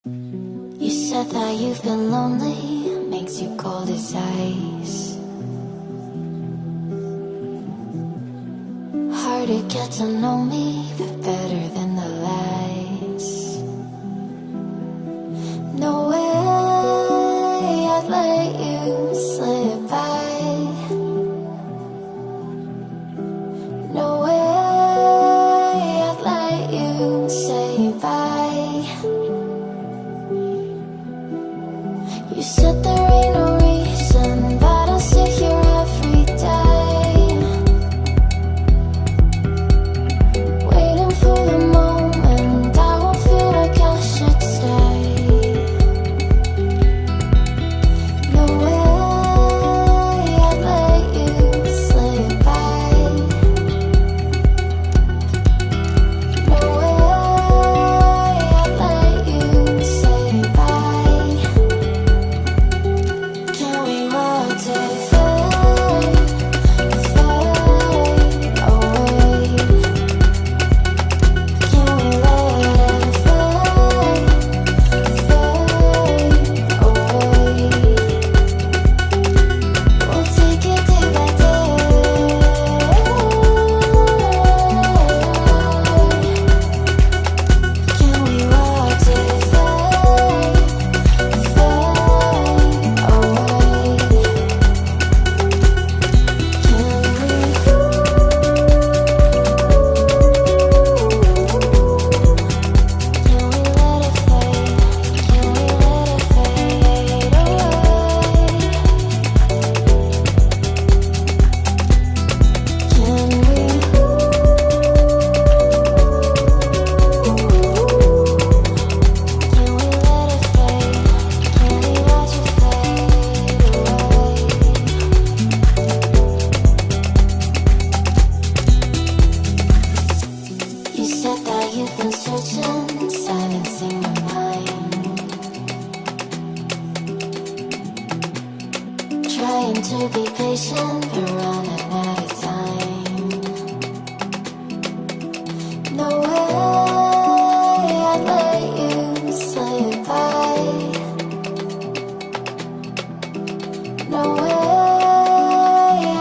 You said that you've been lonely, makes you cold as ice. Hard to get to know me, but better than the lies. No way I'd let you slip by. No way I'd let you say bye. You said there ain't no reason, but I'll sit here every day, waiting for the moment I won't feel like I should stay. No way I'd let you slip by. No way I'd let you say bye. Can we watch it fade, fade away? Can we let it fade, fade away? We'll take it day by day. Can we watch it fade, fade away? You said that you've been searching, silencing your mind, trying to be patient, but running out of time. No way I'd let you slip by. No way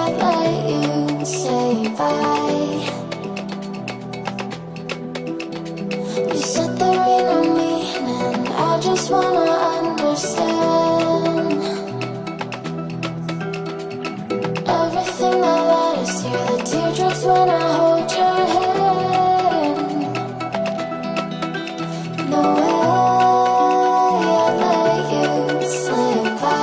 I'd let you say bye. You said there ain't no meaning, I just wanna understand everything that led us here, the teardrops when I hold your hand. No way I'd let you slip by.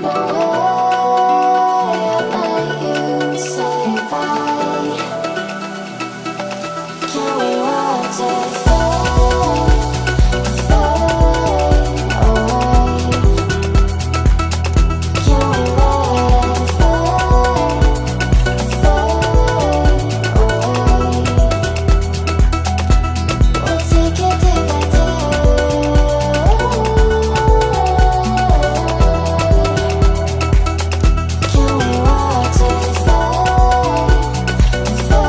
No way I'd let you say bye. Can we watch it fade, fade away? Can we let it fade, fade away? We'll take it day by day. Can we watch it fade, fade away?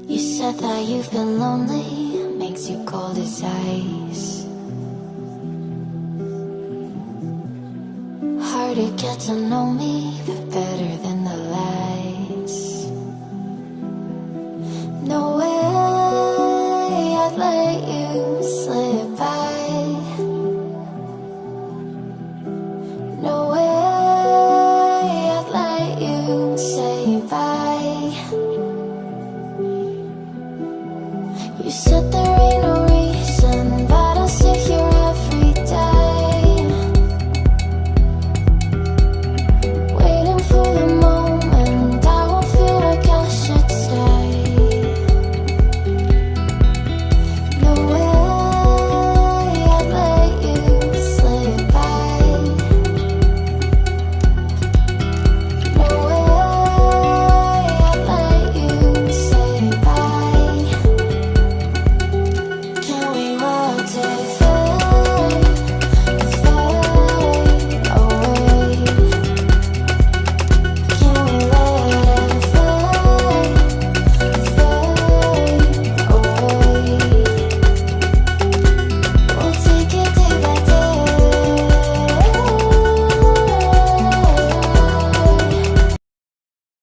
You said that you've been lonely, makes you cold as ice. Hard to get to know me, but better than the lies. No way I'd let you slip by. No way I'd let you say bye. You said there ain't no